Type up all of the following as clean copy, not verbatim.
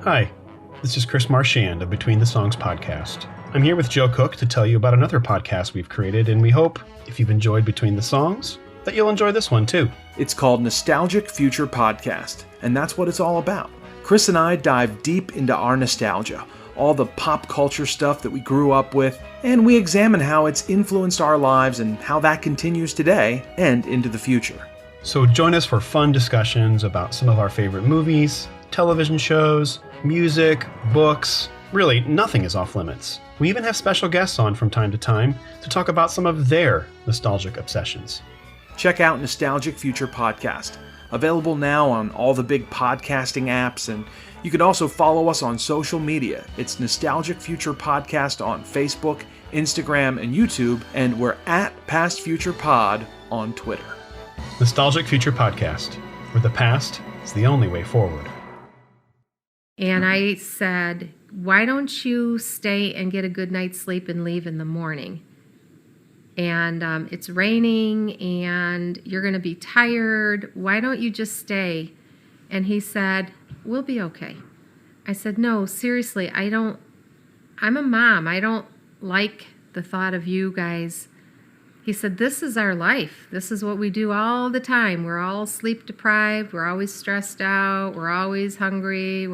Hi, this is Chris Marchand of Between the Songs podcast. I'm here with Joe Cook to tell you about another podcast we've created, and we hope, if you've enjoyed Between the Songs, that you'll enjoy this one too. It's called Nostalgic Future Podcast, and that's what it's all about. Chris and I dive deep into our nostalgia, all the pop culture stuff that we grew up with, and we examine how it's influenced our lives and how that continues today and into the future. So join us for fun discussions about some of our favorite movies, television shows, music, books. Really, nothing is off limits. We even have special guests on from time to time to talk about some of their nostalgic obsessions. Check out Nostalgic Future Podcast, available now on all the big podcasting apps, and you can also follow us on social media. It's Nostalgic Future Podcast on Facebook, Instagram, and YouTube, and we're at Past Future Pod on Twitter. Nostalgic Future Podcast, where the past is the only way forward. And I said, why don't you stay and get a good night's sleep and leave in the morning? And it's raining and you're going to be tired. Why don't you just stay? And he said, we'll be okay. I said, no, seriously, I'm a mom. I don't like the thought of you guys. He said, this is our life. This is what we do all the time. We're all sleep deprived. We're always stressed out. We're always hungry.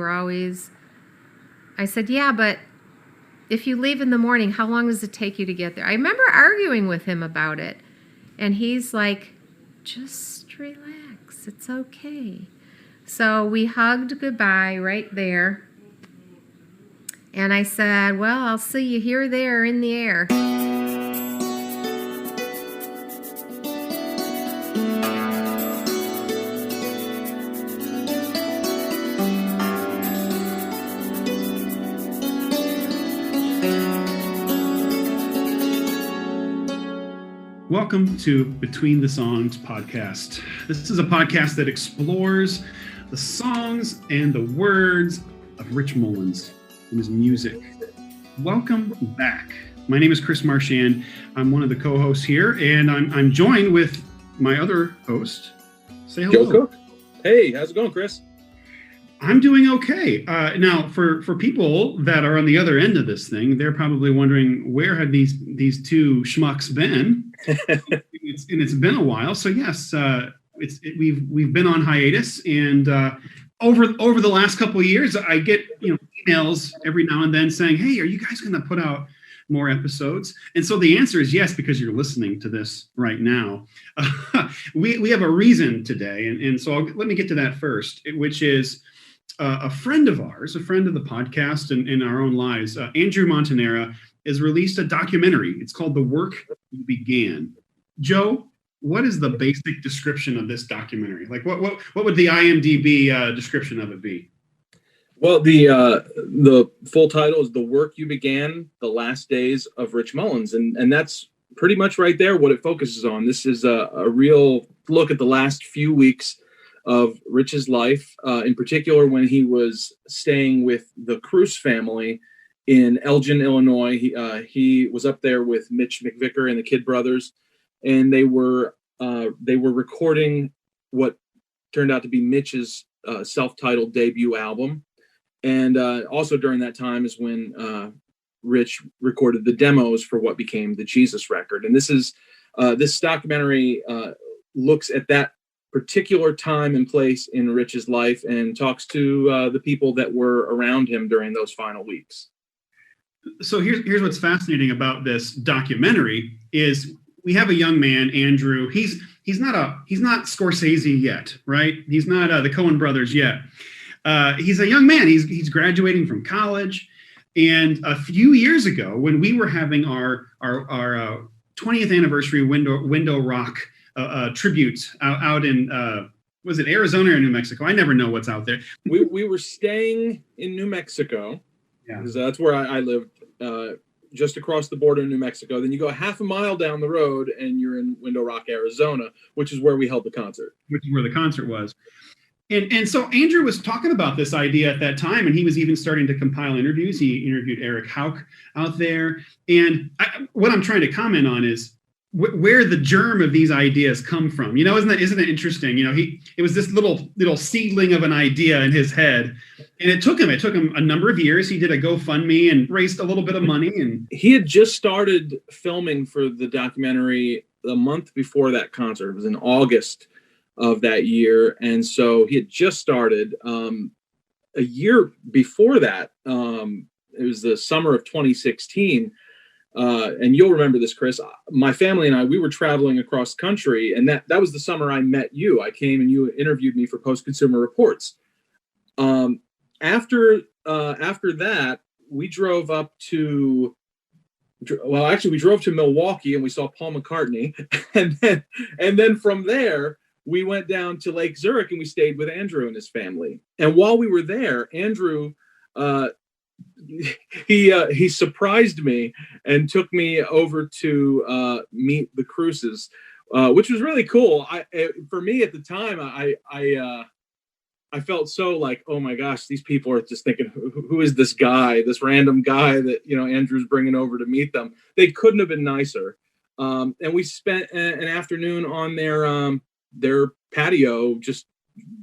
I said, yeah, but if you leave in the morning, how long does it take you to get there? I remember arguing with him about it. And he's like, just relax. It's okay. So we hugged goodbye right there. And I said, well, I'll see you here, there, in the air. Welcome to Between the Songs podcast. This is a podcast that explores the songs and the words of Rich Mullins and his music. Welcome back. My name is Chris Marchand. I'm one of the co-hosts here, and I'm joined with my other host. Say hello. Joe Cook. Hey, how's it going, Chris? I'm doing okay. Now, for people that are on the other end of this thing, they're probably wondering, where have these two schmucks been? It's been a while. So yes, we've been on hiatus, and over the last couple of years, I get emails every now and then saying, "Hey, are you guys going to put out more episodes?" And so the answer is yes, because you're listening to this right now. We have a reason today, and so let me get to that first, which is a friend of ours, a friend of the podcast and in our own lives, Andrew Montonera, has released a documentary. It's called The Work You Began. Joe, what is the basic description of this documentary? Like, what would the IMDb description of it be? Well, the full title is The Work You Began, The Last Days of Rich Mullins. And that's pretty much right there what it focuses on. This is a real look at the last few weeks of Rich's life, in particular when he was staying with the Cruz family in Elgin, Illinois. He was up there with Mitch McVicker and the Kidd brothers, and they were recording what turned out to be Mitch's self-titled debut album. And also during that time is when Rich recorded the demos for what became the Jesus record. And this documentary looks at that particular time and place in Rich's life and talks to the people that were around him during those final weeks. So here's what's fascinating about this documentary is we have a young man, Andrew. He's not Scorsese yet, right? He's not the Coen brothers yet. He's a young man. He's graduating from college. And a few years ago, when we were having our 20th anniversary Window Rock tribute out in was it Arizona or New Mexico? I never know what's out there. We were staying in New Mexico. Yeah, because that's where I lived, just across the border in New Mexico. Then you go half a mile down the road and you're in Window Rock, Arizona, which is where we held the concert. Which is where the concert was. And so Andrew was talking about this idea at that time, and he was even starting to compile interviews. He interviewed Eric Hauk out there. And what I'm trying to comment on is where the germ of these ideas come from. Isn't it interesting? It was this little seedling of an idea in his head, and it took him a number of years. He did a GoFundMe and raised a little bit of money, and he had just started filming for the documentary the month before that concert. It was in August of that year, and so he had just started. A year before that, it was the summer of 2016. And you'll remember this, Chris. My family and I, we were traveling across country, and that was the summer I met you. I came and you interviewed me for Post Consumer Reports. After that, we drove up to, we drove to Milwaukee and we saw Paul McCartney, and then from there we went down to Lake Zurich and we stayed with Andrew and his family. And while we were there, Andrew, he surprised me and took me over to meet the Cruises, which was really cool. For me at the time, I felt so like, oh my gosh, these people are just thinking, who is this guy, this random guy that Andrew's bringing over to meet them. They couldn't have been nicer. And we spent an afternoon on their patio, just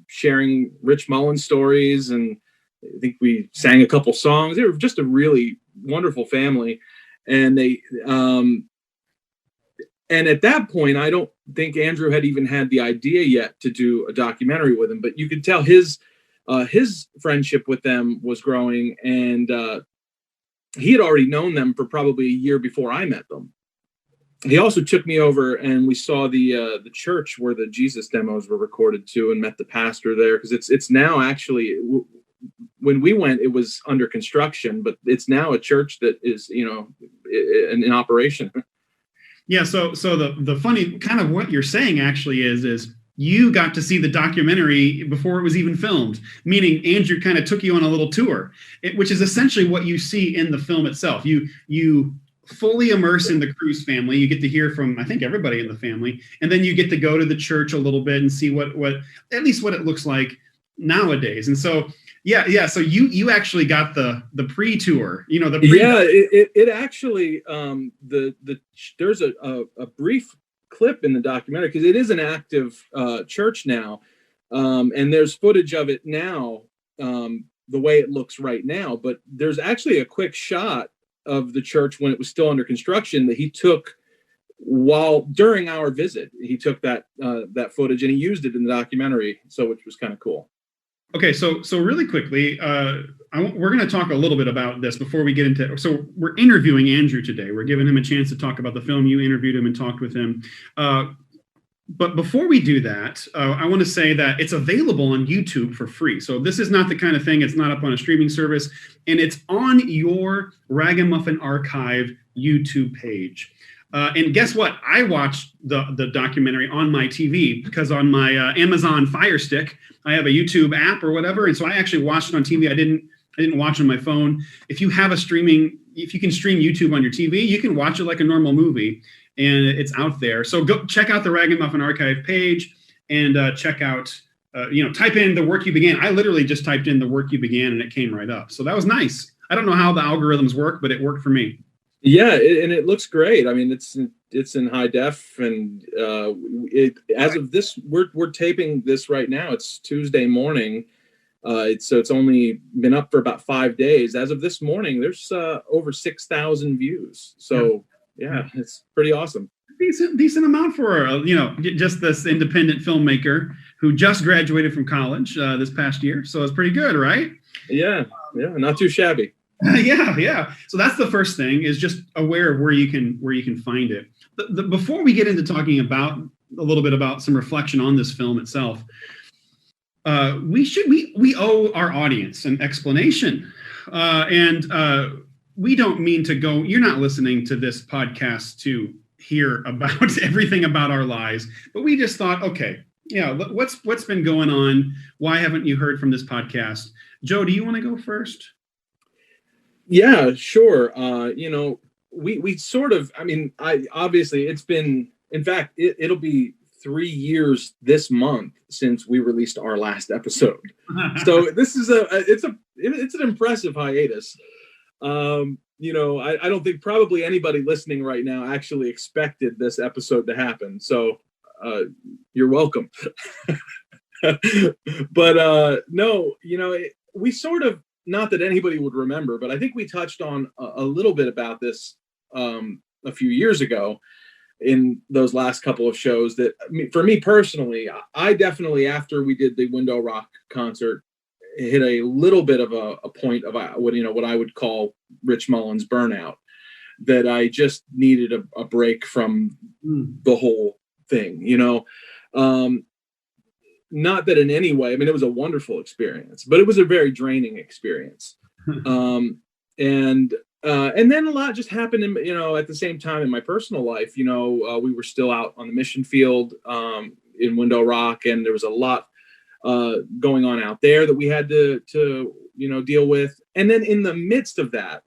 sharing Rich Mullins stories, and I think we sang a couple songs. They were just a really wonderful family. And and at that point, I don't think Andrew had even had the idea yet to do a documentary with him, but you could tell his friendship with them was growing, and he had already known them for probably a year before I met them. He also took me over and we saw the church where the Jesus demos were recorded to, and met the pastor there, because it's now actually, when we went, it was under construction, but it's now a church that is, in operation. Yeah. So the funny kind of what you're saying actually is you got to see the documentary before it was even filmed, meaning Andrew kind of took you on a little tour, which is essentially what you see in the film itself. You fully immerse in the Cruz family. You get to hear from, I think, everybody in the family, and then you get to go to the church a little bit and see what at least what it looks like nowadays. And so so you actually got the pre-tour, it actually there's a brief clip in the documentary, because it is an active church now, and there's footage of it now, the way it looks right now, but there's actually a quick shot of the church when it was still under construction that he took during our visit. He took that footage and he used it in the documentary, which was kind of cool. Okay, so really quickly, we're going to talk a little bit about this before we get into. So we're interviewing Andrew today. We're giving him a chance to talk about the film. You interviewed him and talked with him. But before we do that, I want to say that it's available on YouTube for free. So this is not the kind of thing, it's not up on a streaming service, and it's on your Ragamuffin Archive YouTube page. And guess what? I watched the documentary on my TV, because on my Amazon Fire Stick, I have a YouTube app or whatever, and so I actually watched it on TV. I didn't watch it on my phone. If you can stream YouTube on your TV, you can watch it like a normal movie, and it's out there. So go check out the Ragamuffin Archive page and check out, type in The Work You Began. I literally just typed in The Work You Began and it came right up. So that was nice. I don't know how the algorithms work, but it worked for me. Yeah, and it looks great. I mean, it's in high def, and as of this, we're taping this right now. It's Tuesday morning. It's only been up for about 5 days. As of this morning, there's over 6,000 views. So yeah, it's pretty awesome. Decent amount for just this independent filmmaker who just graduated from college this past year. So it's pretty good, right? Yeah, not too shabby. Yeah. So that's the first thing, is just aware of where you can find it. Before we get into talking about a little bit about some reflection on this film itself, we owe our audience an explanation, and we don't mean to go. You're not listening to this podcast to hear about everything about our lives, but we just thought, okay, what's been going on? Why haven't you heard from this podcast? Joe, do you want to go first? Yeah, sure. We sort of, obviously it's been, in fact, it'll be 3 years this month since we released our last episode. So this is it's an impressive hiatus. I don't think probably anybody listening right now actually expected this episode to happen. So you're welcome. But no, we sort of, not that anybody would remember, but I think we touched on a little bit about this a few years ago in those last couple of shows. That for me personally, I definitely, after we did the Window Rock concert, hit a little bit of a point of what I would call Rich Mullins burnout, that I just needed a break from the whole thing, not that in any way, I mean, it was a wonderful experience, but it was a very draining experience. And then a lot just happened at the same time in my personal life. We were still out on the mission field in Window Rock, and there was a lot going on out there that we had to deal with. And then in the midst of that,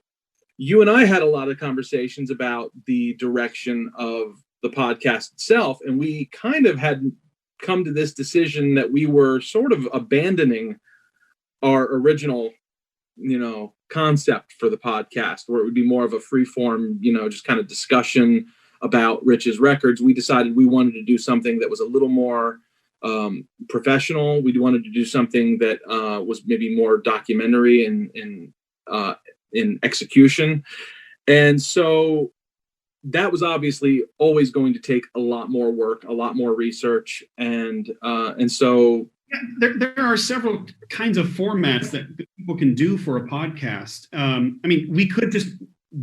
you and I had a lot of conversations about the direction of the podcast itself, and we kind of had come to this decision that we were sort of abandoning our original concept for the podcast, where it would be more of a free form, just kind of discussion about Rich's records. We decided we wanted to do something that was a little more professional. We wanted to do something that was maybe more documentary in execution. And so that was obviously always going to take a lot more work, a lot more research. And so there are several kinds of formats that people can do for a podcast. We could just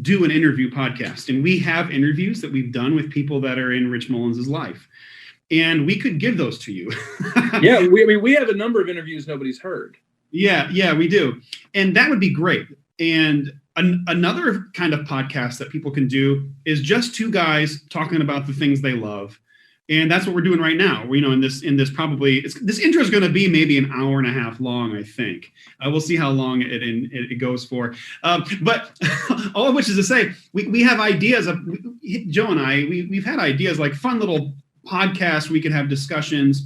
do an interview podcast, and we have interviews that we've done with people that are in Rich Mullins' life, and we could give those to you. Yeah, we have a number of interviews nobody's heard. Yeah, we do. And that would be great. And another kind of podcast that people can do is just two guys talking about the things they love. And that's what we're doing right now. In this this intro is going to be maybe an hour and a half long, I think. We'll see how long it goes for. But all of which is to say, we have ideas of, Joe and I, we've had ideas like fun little podcasts we could have discussions.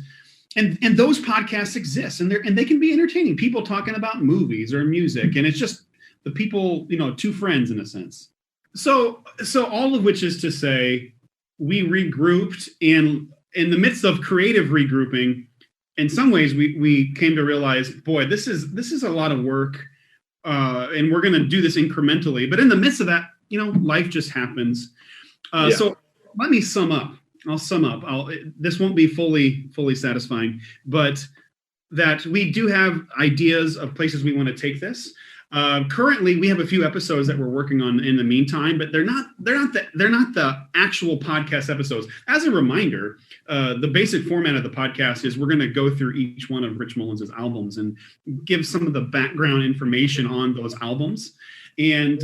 And those podcasts exist, and they can be entertaining. People talking about movies or music, and it's just the people, two friends in a sense. So all of which is to say, we regrouped, and in the midst of creative regrouping, in some ways we came to realize, boy, this is a lot of work, and we're going to do this incrementally. But in the midst of that, life just happens. So let me sum up. I'll sum up. This won't be fully satisfying, but that we do have ideas of places we want to take this. Currently, we have a few episodes that we're working on in the meantime, but they're not the actual podcast episodes. As a reminder, the basic format of the podcast is we're going to go through each one of Rich Mullins' albums and give some of the background information on those albums, and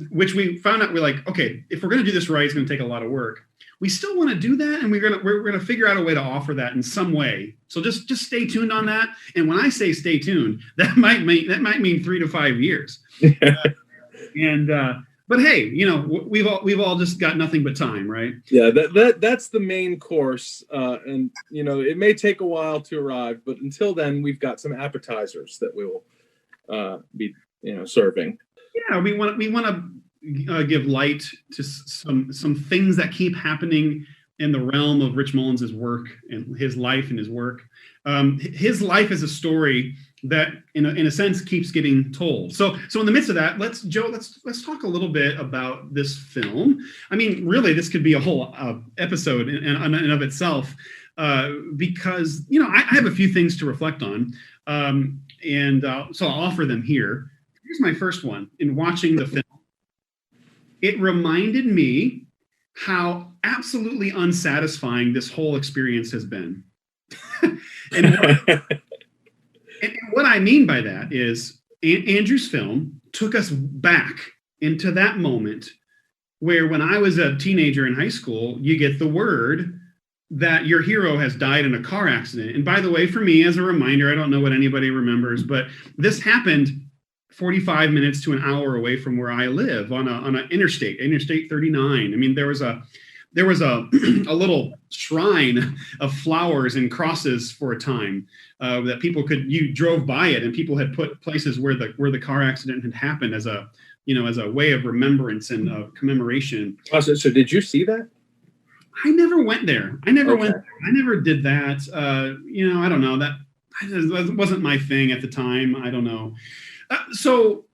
which we found out we're like, okay, if we're going to do this right, it's going to take a lot of work. We still want to do that, and we're gonna figure out a way to offer that in some way. So just stay tuned on that. And when I say stay tuned, that might mean 3 to 5 years. But hey, we've all just got nothing but time, right? Yeah, that's the main course, and it may take a while to arrive, but until then, we've got some appetizers that we will be serving. Yeah, we want to give light to some things that keep happening in the realm of Rich Mullins' work and his life and his work. His life is a story that, in a sense, keeps getting told. So in the midst of that, let's talk a little bit about this film. I mean, really, this could be a whole episode in and of itself, because I have a few things to reflect on, and so I'll offer them here. Here's my first one. In watching the film, it reminded me how absolutely unsatisfying this whole experience has been. and what I mean by that is Andrew's film took us back into that moment where, when I was a teenager in high school, you get the word that your hero has died in a car accident. And by the way, for me, as a reminder, I don't know what anybody remembers, but this happened 45 minutes to an hour away from where I live on a interstate 39. I mean, there was a there was a a little shrine of flowers and crosses for a time that people could, you drove by it, and people had put places where the car accident had happened as a, as a way of remembrance and commemoration. Oh, so did you see that? I never went there. I never Okay. went. I never did that. I don't know. That wasn't my thing at the time. I don't know. So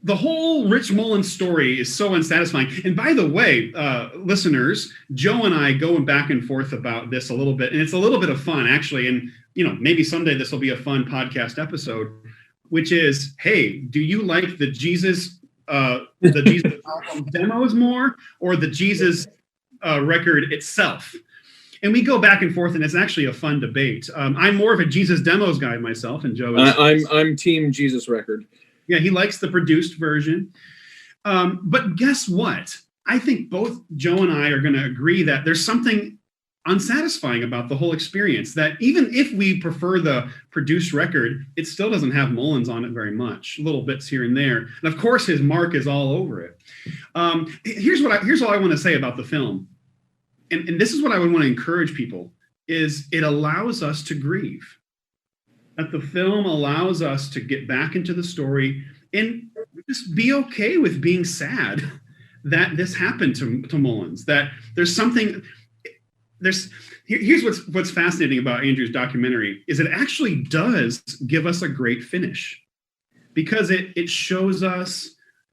the whole Rich Mullins story is so unsatisfying. And by the way, listeners, Joe and I going back and forth about this a little bit, and it's a little bit of fun actually. And maybe someday this will be a fun podcast episode, which is, hey, do you like the Jesus album demos more, or the Jesus record itself? And we go back and forth, and it's actually a fun debate. I'm more of a Jesus demos guy myself, and Joe is. I'm team Jesus record. Yeah, he likes the produced version. But guess what? I think both Joe and I are going to agree that there's something unsatisfying about the whole experience, that even if we prefer the produced record, it still doesn't have Mullins on it very much, little bits here and there. And of course, his mark is all over it. Here's all I want to say about the film. And this is what I would want to encourage people, is it allows us to grieve. That the film allows us to get back into the story and just be okay with being sad that this happened to Mullins. That here's what's fascinating about Andrew's documentary, is it actually does give us a great finish, because it shows us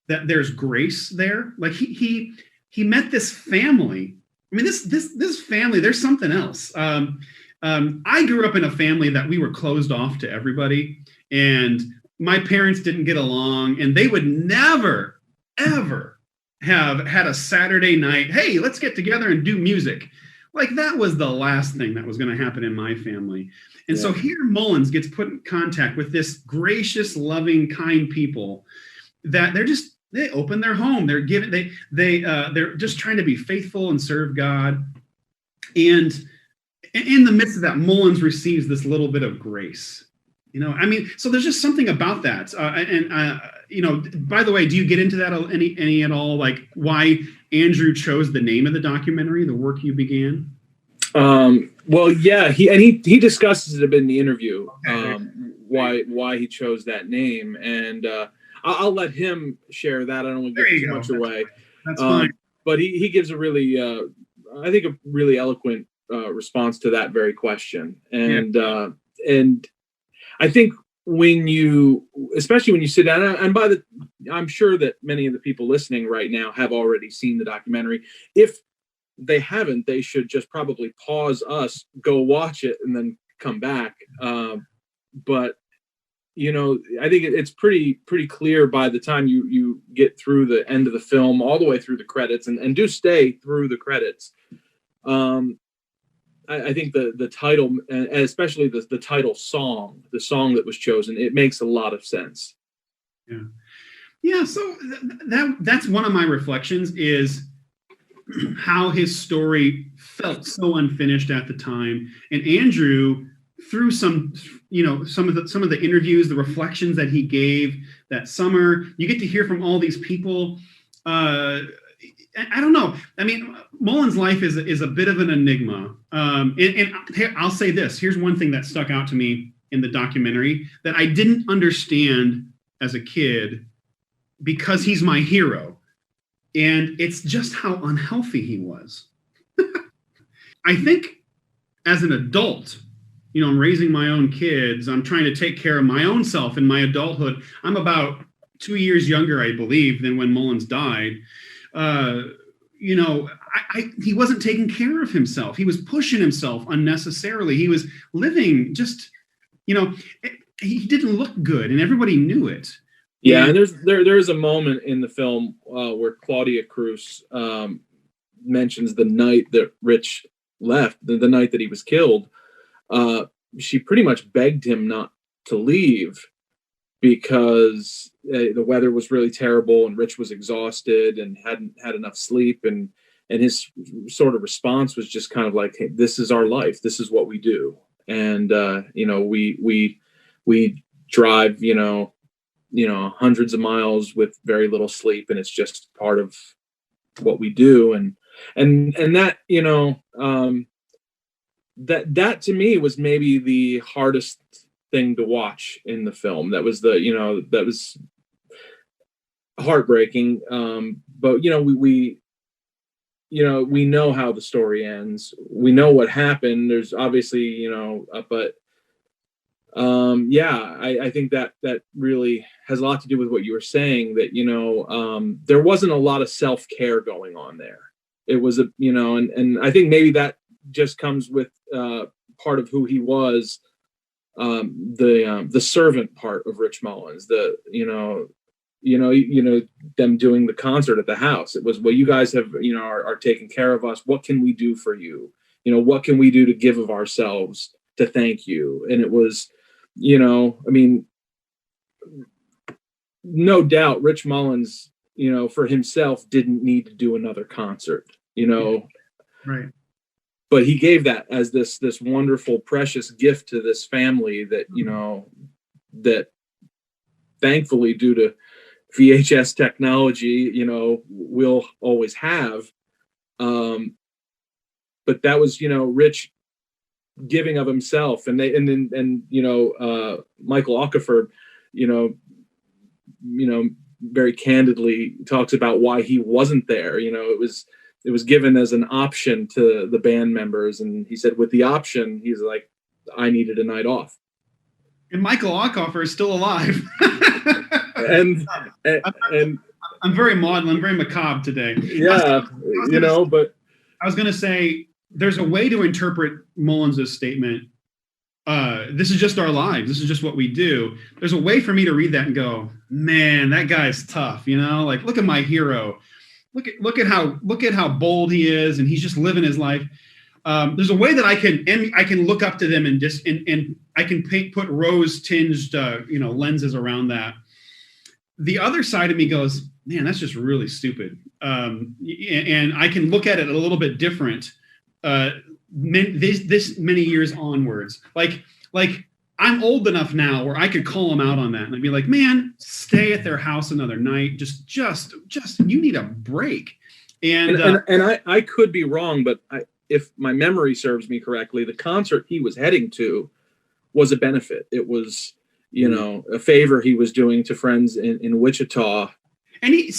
that there's grace there. Like he met this family. I mean, this family, there's something else. I grew up in a family that we were closed off to everybody, and my parents didn't get along, and they would never, ever have had a Saturday night, hey, let's get together and do music. Like, that was the last thing that was going to happen in my family. And so here Mullins gets put in contact with this gracious, loving, kind people that they open their home. They're giving, they're just trying to be faithful and serve God. And in the midst of that, Mullins receives this little bit of grace. So there's just something about that. By the way, do you get into that any at all? Like, why Andrew chose the name of the documentary, The Work You Began? Well, yeah, he discusses it a bit in the interview, why he chose that name, and I'll let him share that. I don't want to give too much away. That's fine. But he gives a really, I think, a really eloquent response to that very question, and I think especially when you sit down, and I'm sure that many of the people listening right now have already seen the documentary. If they haven't, they should just probably pause us, go watch it, and then come back. But I think it's pretty clear by the time you get through the end of the film, all the way through the credits, and do stay through the credits. I think the title, and especially the title song, the song that was chosen, it makes a lot of sense. Yeah. So that's one of my reflections, is how his story felt so unfinished at the time. And Andrew, through some of the interviews, the reflections that he gave that summer, you get to hear from all these people. I don't know. I mean, Mullins' life is a bit of an enigma. And I'll say this. Here's one thing that stuck out to me in the documentary that I didn't understand as a kid, because he's my hero. And it's just how unhealthy he was. I think as an adult, I'm raising my own kids. I'm trying to take care of my own self in my adulthood. I'm about 2 years younger, I believe, than when Mullins died. He wasn't taking care of himself. He was pushing himself unnecessarily. He was living just, he didn't look good, and everybody knew it. Yeah, and there's a moment in the film where Claudia Cruz mentions the night that Rich left, the night that he was killed. She pretty much begged him not to leave, because the weather was really terrible and Rich was exhausted and hadn't had enough sleep, and his sort of response was just kind of like, hey, this is our life, this is what we do, and we drive hundreds of miles with very little sleep, and it's just part of what we do. And And that, that to me was maybe the hardest thing to watch in the film. That was that was heartbreaking. But we know how the story ends. We know what happened. There's obviously, but I think that really has a lot to do with what you were saying, that, there wasn't a lot of self-care going on there. It was and I think maybe that just comes with part of who he was, the servant part of Rich Mullins, them doing the concert at the house. It was, well, you guys have, are taking care of us. What can we do for you? What can we do to give of ourselves to thank you? And it was, no doubt Rich Mullins, for himself didn't need to do another concert, Right. But he gave that as this wonderful, precious gift to this family that, that thankfully, due to VHS technology, we'll always have. But that was, Rich giving of himself, and Michael Okafor, very candidly talks about why he wasn't there. It was given as an option to the band members, and he said with the option, he's like, I needed a night off. And Michael Okafor is still alive. and I'm very maudlin, very macabre today. Yeah, but I was going to say there's a way to interpret Mullins' statement. This is just our lives. This is just what we do. There's a way for me to read that and go, man, that guy's tough. Like, look at my hero. Look at how bold he is, and he's just living his life. There's a way that I can look up to them and I can put rose tinged lenses around that. The other side of me goes, man, that's just really stupid. And I can look at it a little bit different. This many years onwards, like I'm old enough now where I could call him out on that, and I'd be like, man, stay at their house another night. Just you need a break. And I could be wrong, but if my memory serves me correctly, the concert he was heading to was a benefit. It was, a favor he was doing to friends in Wichita. And he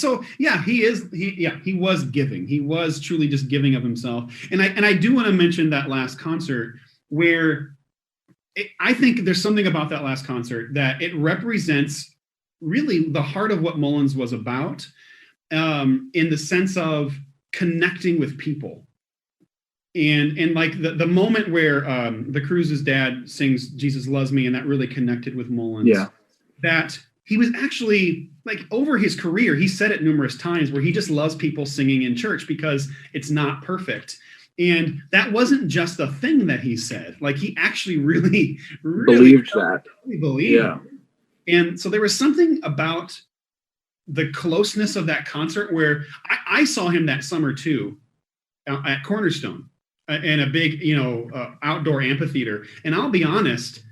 was giving. He was truly just giving of himself. And I do want to mention that last concert where I think there's something about that last concert that it represents really the heart of what Mullins was about, in the sense of connecting with people. And like the moment where the Cruz's dad sings Jesus Loves Me, and that really connected with Mullins. Yeah. That he was actually, like, over his career, he said it numerous times, where he just loves people singing in church because it's not perfect. And that wasn't just a thing that he said. Like, he actually really believed that. Really believed. Yeah. And so there was something about the closeness of that concert where I saw him that summer too, at Cornerstone, in a big, outdoor amphitheater. And I'll be honest,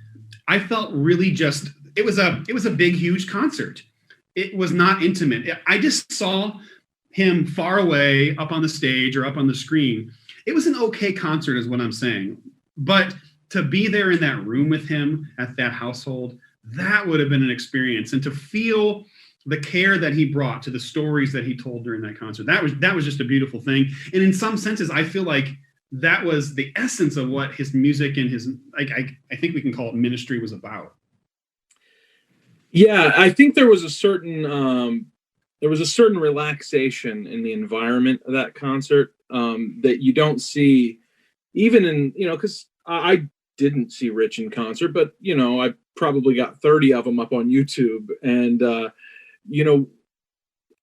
I felt really just, it was a big, huge concert. It was not intimate. I just saw him far away up on the stage or up on the screen. It was an okay concert is what I'm saying. But to be there in that room with him at that household, that would have been an experience. And to feel the care that he brought to the stories that he told during that concert, that was just a beautiful thing. And in some senses, I feel like that was the essence of what his music and his, I think we can call it ministry, was about. Yeah, I think there was a certain relaxation in the environment of that concert, that you don't see even in, because I didn't see Rich in concert, but, I probably got 30 of them up on YouTube. And,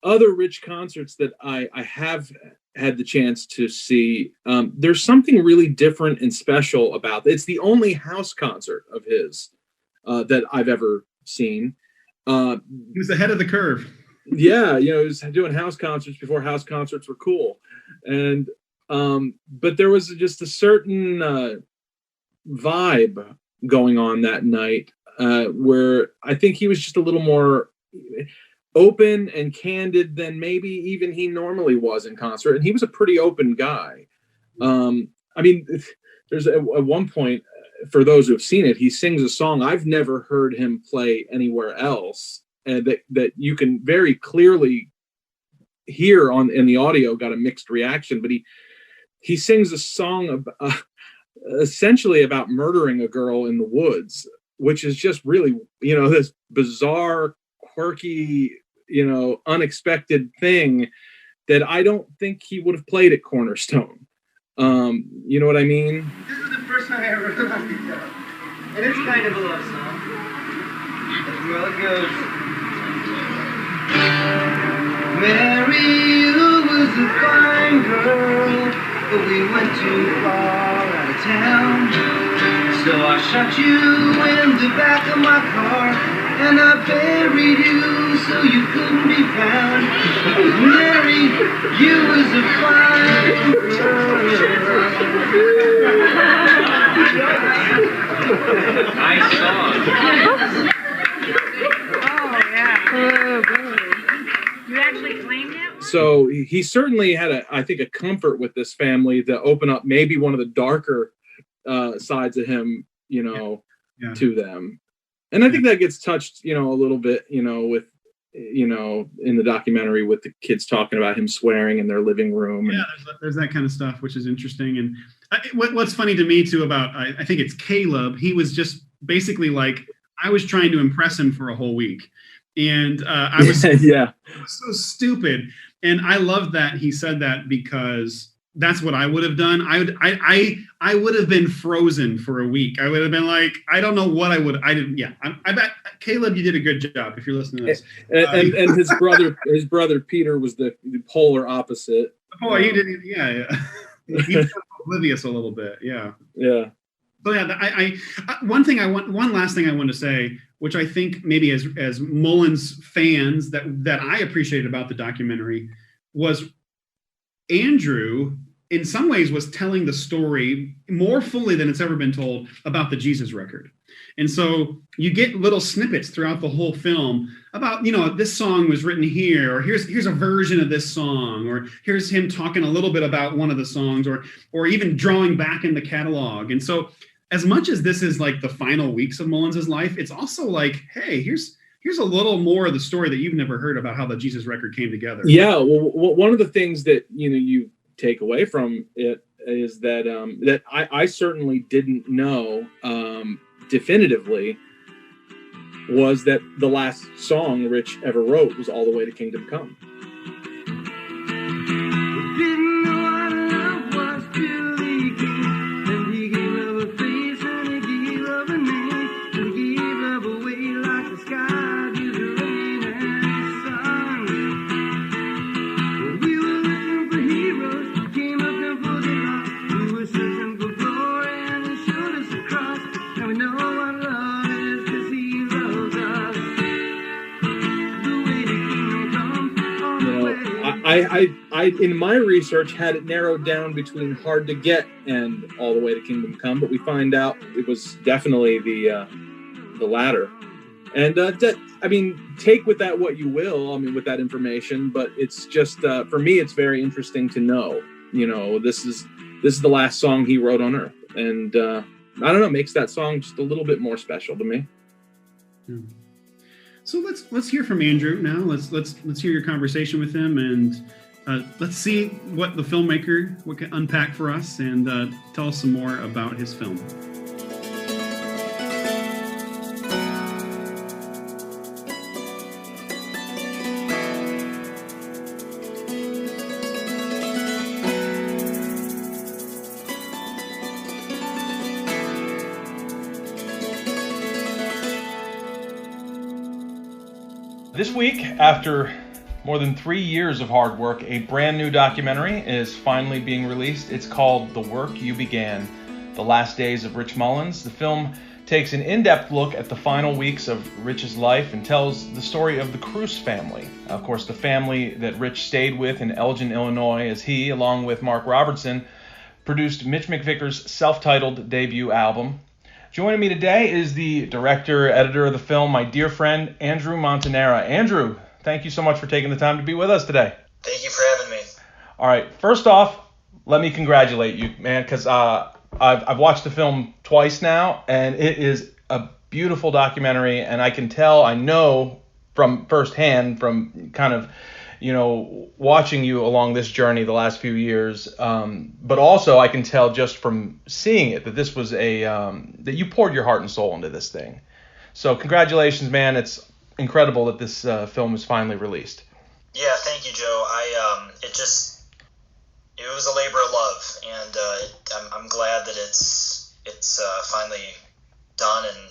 other Rich concerts that I have had the chance to see, there's something really different and special about it. It's the only house concert of his that I've ever seen. He was ahead of the curve. Yeah, he was doing house concerts before house concerts were cool. And but there was just a certain vibe going on that night, where I think he was just a little more, open and candid than maybe even he normally was in concert. And he was a pretty open guy. I mean, there's at one point, for those who have seen it, he sings a song I've never heard him play anywhere else, and that you can very clearly hear in the audio. Got a mixed reaction, but he sings a song essentially about murdering a girl in the woods, which is just really, this bizarre, quirky, unexpected thing that I don't think he would have played at Cornerstone. You know what I mean? This is the first time I ever heard that guitar. And it's kind of a love song. That's where it goes. Mary, you was a fine girl, but we went too far out of town. So I shot you in the back of my car, and I buried you so you couldn't be found. Mary, you was a fine girl. Nice song. Oh, yeah. Oh, good. You actually claimed it? So he certainly had I think a comfort with this family to open up maybe one of the darker sides of him, to them. And I think that gets touched, a little bit, with, in the documentary with the kids talking about him swearing in their living room. Yeah, there's that kind of stuff, which is interesting. And what's funny to me too about, I think it's Caleb, he was just basically like, I was trying to impress him for a whole week. And I was so stupid. And I love that he said that, because that's what I would have done. I would have been frozen for a week. I would have been like, I don't know what I would. I didn't. Yeah, I bet Caleb, you did a good job if you're listening to this. And his brother Peter was the polar opposite. Oh, he did. Yeah. He was oblivious a little bit. Yeah. Yeah. So yeah, one last thing I want to say, which I think maybe as Mullins fans that I appreciated about the documentary, was Andrew in some ways was telling the story more fully than it's ever been told about the Jesus record. And so you get little snippets throughout the whole film about, this song was written here, or here's a version of this song, or here's him talking a little bit about one of the songs, or even drawing back in the catalog. And so as much as this is like the final weeks of Mullins's life, it's also like, hey, here's a little more of the story that you've never heard about how the Jesus record came together. Yeah, well, one of the things that you take away from it is that I certainly didn't know definitively was that the last song Rich ever wrote was All the Way to Kingdom Come. Didn't know what love was till he came, and he gave love a face, and he gave love a name, and he gave love away like the sky gives the rain and sun. When we were looking for heroes, he came looking for the lost. We were searching for glory, and he showed us the cross. Now we know what love is, 'cause he loves us. The way to kingdom come, on the way. I in my research had it narrowed down between Hard to Get and All the Way to Kingdom Come, but we find out it was definitely the latter. And take with that what you will. With that information, but it's just for me, it's very interesting to know. This is the last song he wrote on Earth, and I don't know, makes that song just a little bit more special to me. Yeah. So let's hear from Andrew now. Let's hear your conversation with him, and let's see what the filmmaker can unpack for us, and tell us some more about his film. This week, after more than 3 years of hard work, a brand new documentary is finally being released. It's called The Work You Began, The Last Days of Rich Mullins. The film takes an in-depth look at the final weeks of Rich's life and tells the story of the Cruz family. Of course, the family that Rich stayed with in Elgin, Illinois, as he, along with Mark Robertson, produced Mitch McVicker's self-titled debut album. Joining me today is the director, editor of the film, my dear friend, Andrew Montonera. Andrew, Thank you so much for taking the time to be with us today. Thank you for having me. All right. First off, let me congratulate you, man, because I've watched the film twice now, and it is a beautiful documentary, and I know from firsthand, from kind of, watching you along this journey the last few years, but also I can tell just from seeing it that this was that you poured your heart and soul into this thing. So congratulations, man. It's incredible that this film is finally released. Yeah, thank you, Joe. It was a labor of love, and I'm glad that it's finally done and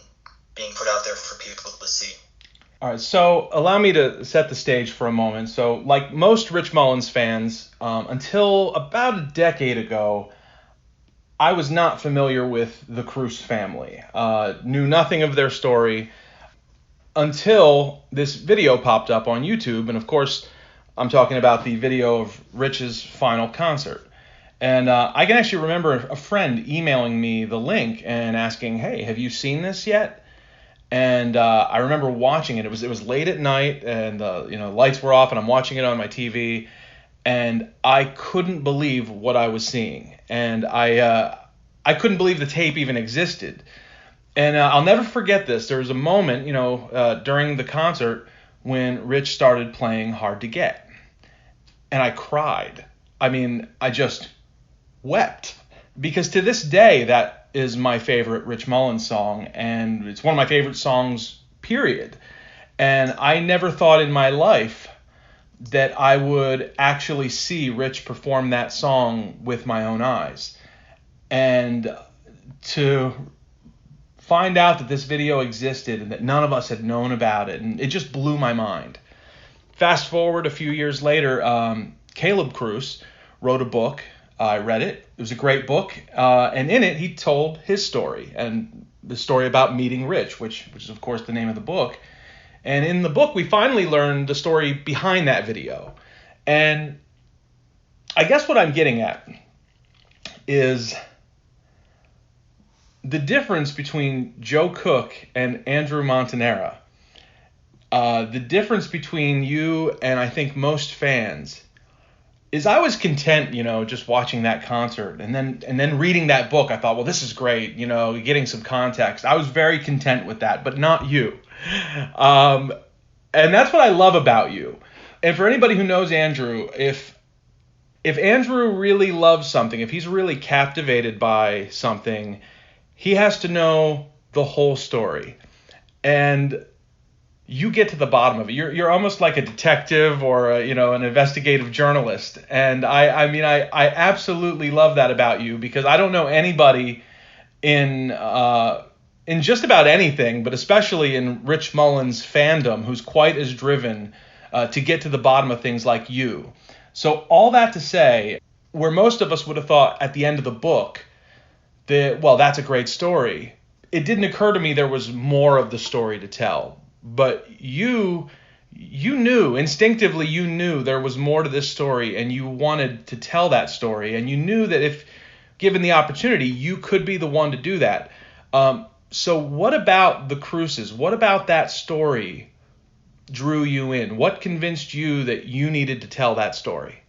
being put out there for people to see. All right, so allow me to set the stage for a moment. So, like most Rich Mullins fans, until about a decade ago, I was not familiar with the Cruz family. Knew nothing of their story until this video popped up on YouTube, and of course, I'm talking about the video of Rich's final concert. And I can actually remember a friend emailing me the link and asking, "Hey, have you seen this yet?" And I remember watching it. It was late at night, and lights were off, and I'm watching it on my TV, and I couldn't believe what I was seeing, and I couldn't believe the tape even existed. And I'll never forget this. There was a moment, during the concert when Rich started playing "Hard to Get," and I cried. I mean, I just wept, because to this day that is my favorite Rich Mullins song, and it's one of my favorite songs, period. And I never thought in my life that I would actually see Rich perform that song with my own eyes. And to find out that this video existed and that none of us had known about it, and it just blew my mind. Fast forward a few years later, Caleb Cruz wrote a book. I read it. It was a great book, and in it he told his story, and the story about meeting Rich, which is of course the name of the book. And in the book we finally learned the story behind that video. And I guess what I'm getting at is the difference between Joe Cook and Andrew Montonera. The difference between you and I think most fans is I was content, just watching that concert, and then reading that book. I thought, well, this is great, getting some context. I was very content with that, but not you. And that's what I love about you. And for anybody who knows Andrew, if Andrew really loves something, if he's really captivated by something, he has to know the whole story. And you get to the bottom of it. You're almost like a detective or an investigative journalist, and I absolutely love that about you, because I don't know anybody in just about anything, but especially in Rich Mullins fandom, who's quite as driven to get to the bottom of things like you. So all that to say, where most of us would have thought at the end of the book that, well, that's a great story, it didn't occur to me there was more of the story to tell. But you knew, instinctively you knew there was more to this story, and you wanted to tell that story, and you knew that if given the opportunity, you could be the one to do that. So what about the Cruzes? What about that story drew you in? What convinced you that you needed to tell that story?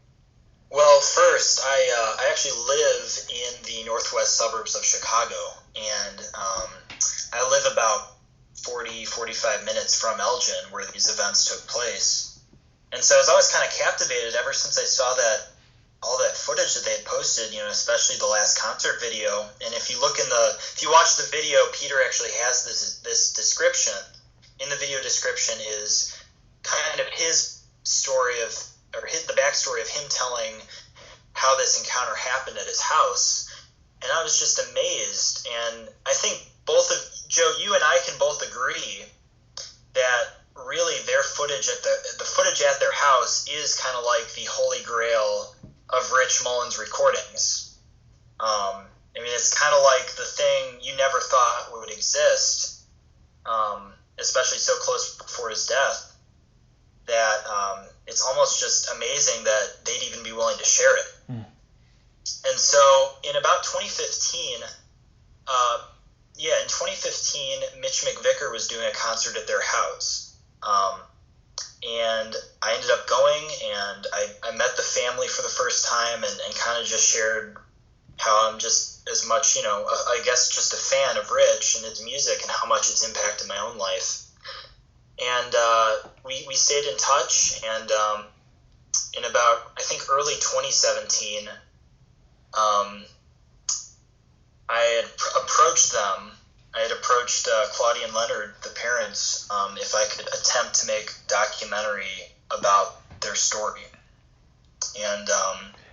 Well, first, I actually live in the northwest suburbs of Chicago, and I live about 40-45 minutes from Elgin, where these events took place. And so I was always kind of captivated ever since I saw all that footage that they had posted, especially the last concert video. And if you watch the video, Peter actually has this description. In the video description is kind of his story the backstory of him telling how this encounter happened at his house. And I was just amazed. And I think Joe, you and I can both agree that really their footage the footage at their house is kind of like the holy grail of Rich Mullins recordings. It's kind of like the thing you never thought would exist, especially so close before his death, that it's almost just amazing that they'd even be willing to share it. And so in about 2015, in 2015, Mitch McVicker was doing a concert at their house. And And I ended up going, and I met the family for the first time, and kind of just shared how I'm just as much, I guess just a fan of Rich and his music and how much it's impacted my own life. And we stayed in touch, and in about, I think, early 2017, I had approached them. I had approached Claudia and Leonard, the parents, if I could attempt to make a documentary about their story. And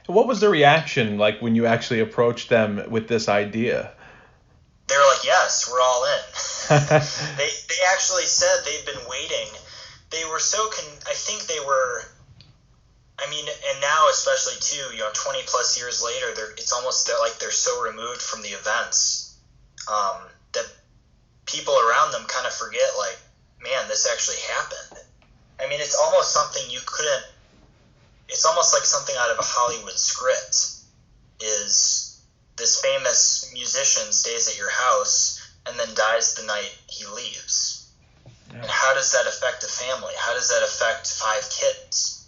what was the reaction like when you actually approached them with this idea? They were like, yes, we're all in. They actually said they'd been waiting. They were I think they were, and now especially too, 20 plus years later, it's almost like they're so removed from the events that people around them kind of forget, like, man, this actually happened. It's almost something it's almost like something out of a Hollywood script. Is this famous musician stays at your house and then dies the night he leaves. Yeah. And how does that affect a family? How does that affect 5 kids?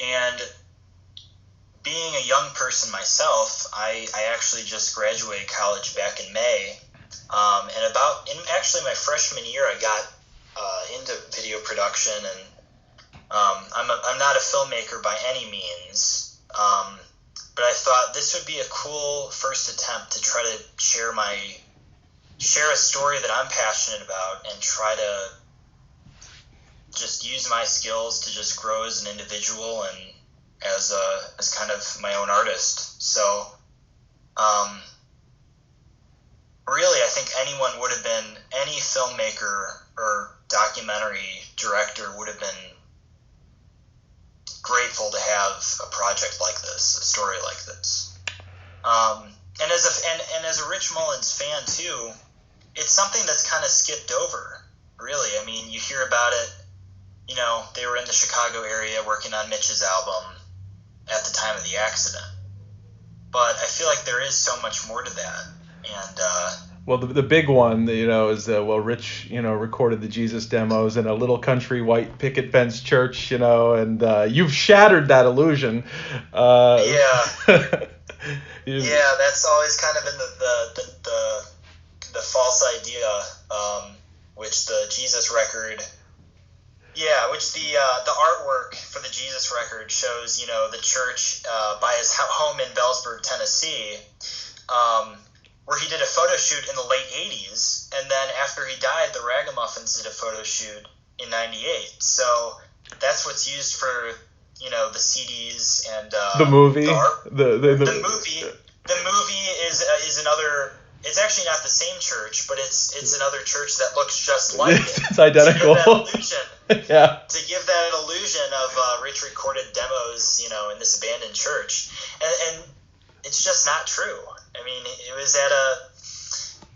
And being a young person myself, I actually just graduated college back in May. And actually my freshman year, I got into video production, and I'm not a filmmaker by any means, but I thought this would be a cool first attempt to try to share a story that I'm passionate about, and try to just use my skills to just grow as an individual and as kind of my own artist. So really, I think any filmmaker or documentary director would have been grateful to have a project like this, a story like this. And as a Rich Mullins fan too, it's something that's kind of skipped over, really. You hear about it, they were in the Chicago area working on Mitch's album at the time of the accident. But I feel like there is so much more to that. And well, the big one, is Rich, recorded the Jesus demos in a little country white picket fence church, and you've shattered that illusion. Yeah. Yeah, that's always kind of been the false idea, which the Jesus record. Yeah, which the artwork for the Jesus record shows, the church by his home in Bellsburg, Tennessee, where he did a photo shoot in the late 80s, and then after he died, the Ragamuffins did a photo shoot in 98. So that's what's used for, the CDs and the movie. The movie is another. It's actually not the same church, but it's another church that looks just like it. It's identical. Yeah. To give that illusion of Rich recorded demos, in this abandoned church, and it's just not true. It was at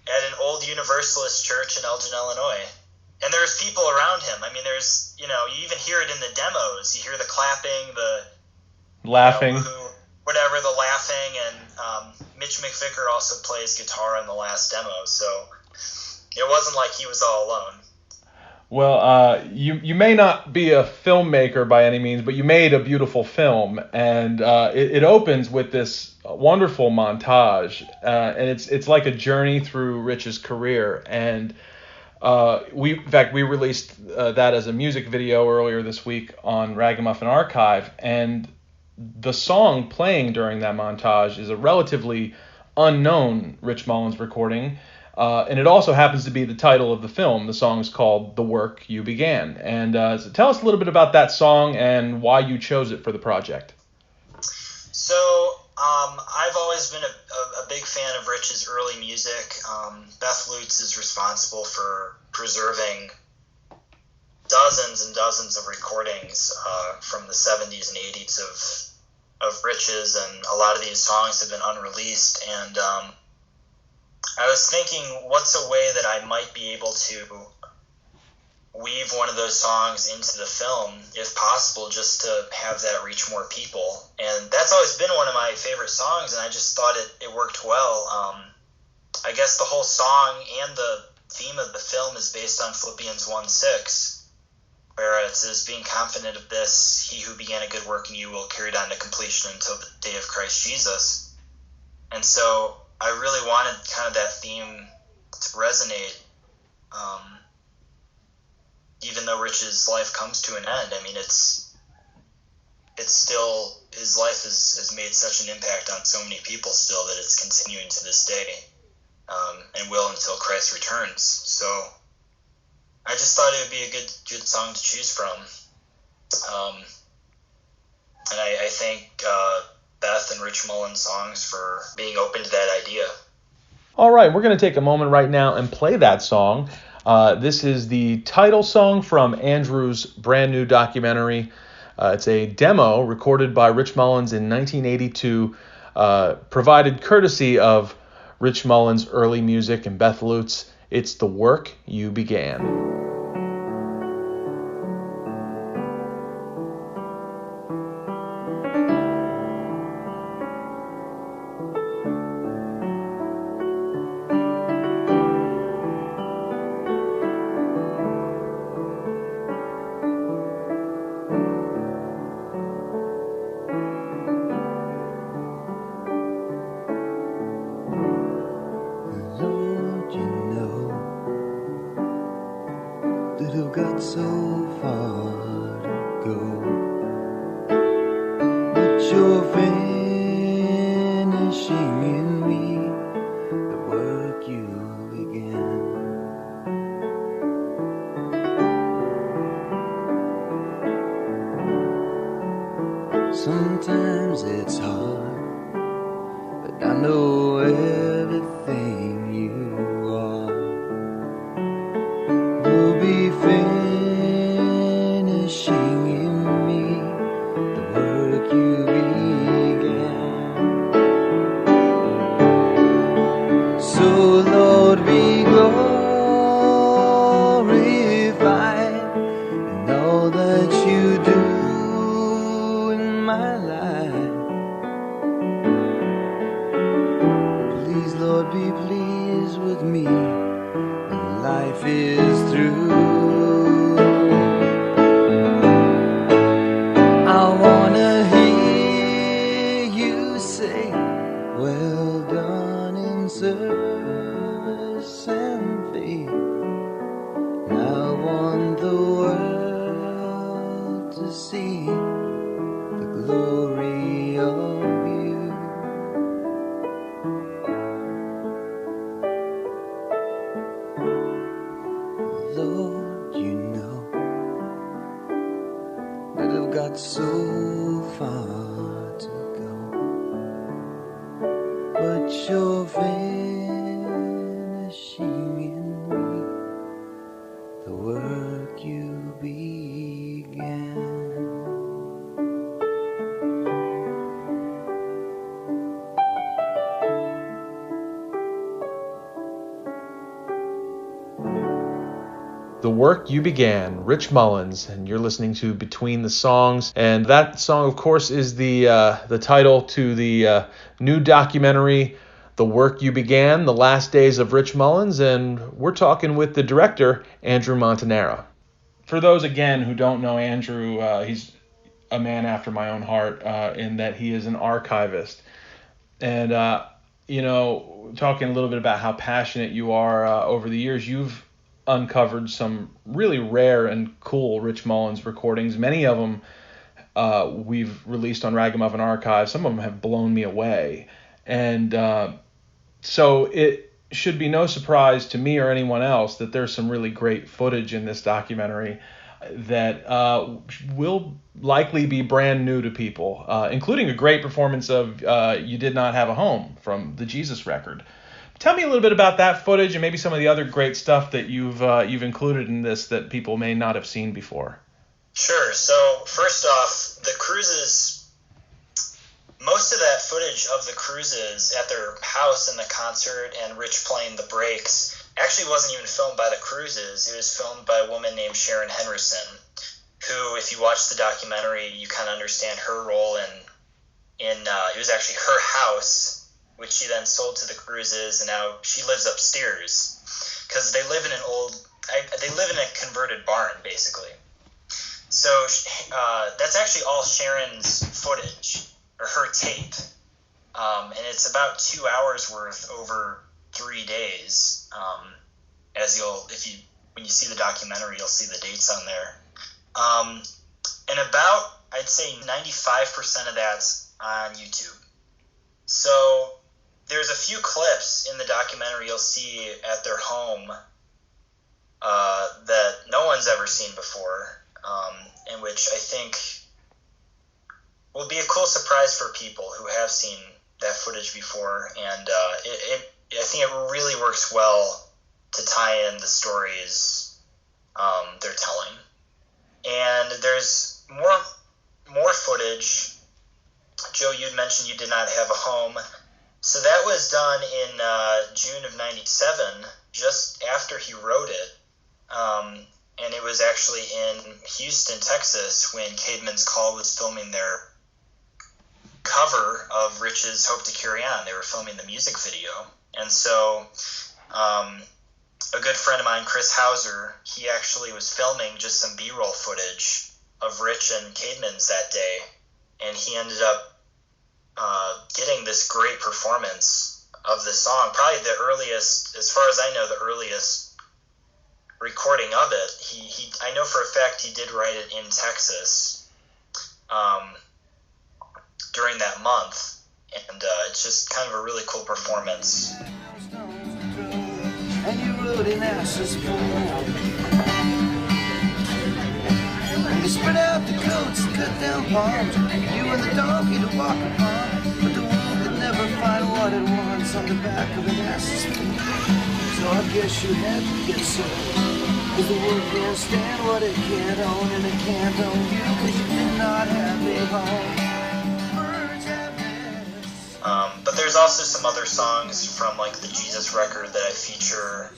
an old Universalist church in Elgin, Illinois, and there's people around him. There's you even hear it in the demos. You hear the clapping, the laughing, the laughing, and Mitch McVicker also plays guitar on the last demo, so it wasn't like he was all alone. Well, you may not be a filmmaker by any means, but you made a beautiful film, and it opens with this wonderful montage, and it's like a journey through Rich's career. And we released that as a music video earlier this week on Ragamuffin Archive, and the song playing during that montage is a relatively unknown Rich Mullins recording. And it also happens to be the title of the film. The song is called The Work You Began. And so tell us a little bit about that song and why you chose it for the project. So I've always been a big fan of Rich's early music. Beth Lutz is responsible for preserving dozens and dozens of recordings from the 70s and 80s of Rich's, and a lot of these songs have been unreleased. And I was thinking, what's a way that I might be able to weave one of those songs into the film, if possible, just to have that reach more people. And that's always been one of my favorite songs, and I just thought it worked well. I guess the whole song and the theme of the film is based on Philippians 1:6, where it says, being confident of this, he who began a good work in you will carry it on to completion until the day of Christ Jesus. And so I really wanted kind of that theme to resonate, even though Rich's life comes to an end. I mean, it's still, his life has made such an impact on so many people still that it's continuing to this day, and will until Christ returns. So I just thought it would be a good song to choose from. And I thank Beth and Rich Mullins songs for being open to that idea. All right, we're going to take a moment right now and play that song. This is the title song from Andrew's brand new documentary. It's a demo recorded by Rich Mullins in 1982, provided courtesy of Rich Mullins' early music and Beth Lutz. It's The Work You Began. Lord, you know that I've got so far to go, but you're finishing in me the work you began. Sometimes it's hard, but I know everything you are will be finishing in me the work you began. So Lord, be glorified in all that you do in my life. Please, Lord, be pleased with me when life is through. I wanna hear you say, well done in service and faith. And I want the world to see the glory of you. Lord, you know that I've got so far to go, but you're finishing in me the work you began. The Work You Began, Rich Mullins, and you're listening to Between the Songs. And that song, of course, is the title to the new documentary, The Work You Began, The Last Days of Rich Mullins, and we're talking with the director, Andrew Montonera. For those, again, who don't know Andrew, he's a man after my own heart in that he is an archivist. And, talking a little bit about how passionate you are over the years, you've uncovered some really rare and cool Rich Mullins recordings. Many of them we've released on Ragamuffin Archive. Some of them have blown me away. And so it should be no surprise to me or anyone else that there's some really great footage in this documentary that will likely be brand new to people, including a great performance of You Did Not Have a Home from the Jesus record. Tell me a little bit about that footage and maybe some of the other great stuff that you've included in this that people may not have seen before. Sure. So first off, the cruises, most of that footage of the cruises at their house and the concert and Rich playing the breaks actually wasn't even filmed by the cruises. It was filmed by a woman named Sharon Henderson, who, if you watch the documentary, you kind of understand her role in it was actually her house, which she then sold to the cruises, and now she lives upstairs because they live in they live in a converted barn, basically. So that's actually all Sharon's footage, or her tape. And it's about 2 hours worth over 3 days. When you see the documentary, you'll see the dates on there. And about, I'd say 95% of that's on YouTube. So there's a few clips in the documentary you'll see at their home that no one's ever seen before, and which I think will be a cool surprise for people who have seen that footage before. And I think it really works well to tie in the stories they're telling. And there's more footage. Joe, you'd mentioned you did not have a home. So that was done in June of '97, just after he wrote it. And it was actually in Houston, Texas, when Caedmon's Call was filming their cover of Rich's Hope to Carry On. They were filming the music video. And so a good friend of mine, Chris Hauser, he actually was filming just some B-roll footage of Rich and Caedmon's that day. And he ended up getting this great performance of the song. Probably the earliest, as far as I know, the earliest recording of it. I know for a fact he did write it in Texas during that month, and it's just kind of a really cool performance. And you rode in ashes full. And you spread out the coats and cut down palms. You and the donkey to walk upon. But the world could never find what it wants on the back of an ass's feet. So I guess you had to get sold. Cause the world can't stand what it can't own, and it can't own you cause you did not have a home. Birds have nests. But there's also some other songs from like the Jesus record that I feature.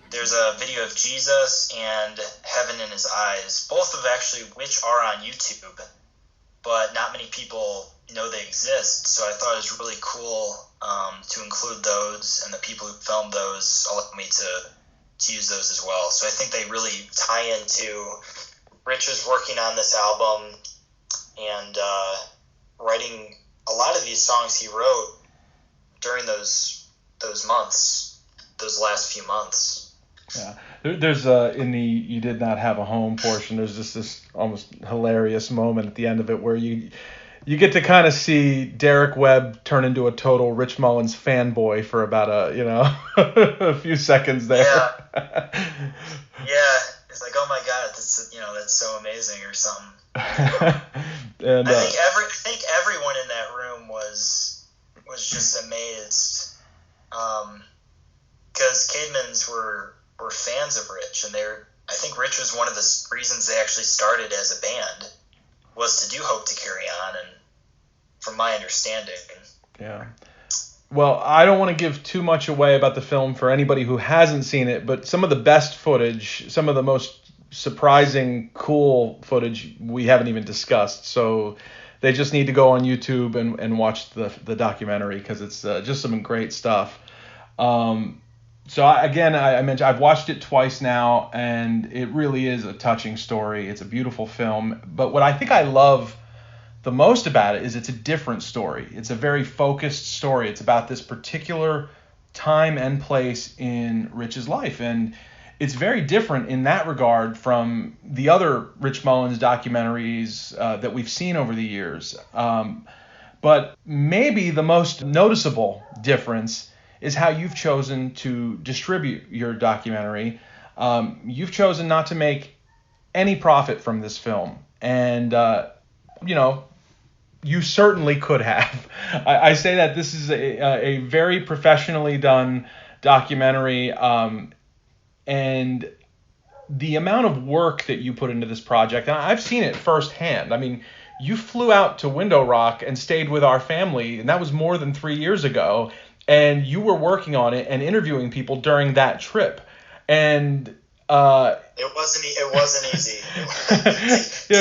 There's a video of Jesus and Heaven in His Eyes, both of which are on YouTube, but not many people know they exist. So I thought it was really cool to include those, and the people who filmed those allowed me to use those as well. So I think they really tie into Rich's working on this album and writing a lot of these songs he wrote during those months, those last few months. Yeah, there's in the "You Did Not Have a Home" portion, there's just this almost hilarious moment at the end of it where you get to kind of see Derek Webb turn into a total Rich Mullins fanboy for about a few seconds there. Yeah, it's like, oh my God, that's so amazing or something. And I think everyone in that room was just amazed, because Caedmon's were fans of Rich, and I think Rich was one of the reasons they actually started as a band, was to do Hope to Carry On, and from my understanding. Yeah. Well, I don't want to give too much away about the film for anybody who hasn't seen it, but some of the best footage, some of the most surprising, cool footage we haven't even discussed. So they just need to go on YouTube and watch the documentary, because it's just some great stuff. So I mentioned I've watched it twice now, and it really is a touching story. It's a beautiful film. But what I think I love the most about it is it's a different story. It's a very focused story. It's about this particular time and place in Rich's life. And it's very different in that regard from the other Rich Mullins documentaries that we've seen over the years. But maybe the most noticeable difference is how you've chosen to distribute your documentary. You've chosen not to make any profit from this film. And, you certainly could have. I say that this is a very professionally done documentary, and the amount of work that you put into this project, and I've seen it firsthand. I mean, you flew out to Window Rock and stayed with our family, and that was more than 3 years ago, and you were working on it and interviewing people during that trip. And it wasn't easy. To